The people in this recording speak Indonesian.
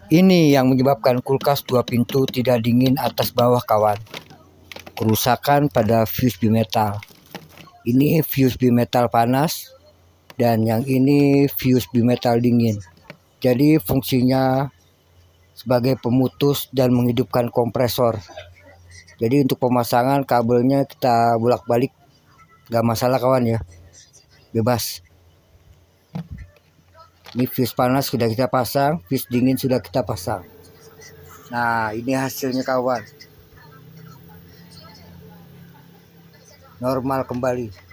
Ini yang menyebabkan kulkas 2 pintu tidak dingin atas bawah kawan. Kerusakan pada fuse bimetal. Ini fuse bimetal panas dan yang ini fuse bimetal dingin. Jadi fungsinya sebagai pemutus dan menghidupkan kompresor. Jadi untuk pemasangan kabelnya kita bolak-balik, gak masalah kawan ya, bebas. Ini fuse panas sudah kita pasang, fuse dingin sudah kita pasang. Nah, ini hasilnya kawan. Normal kembali.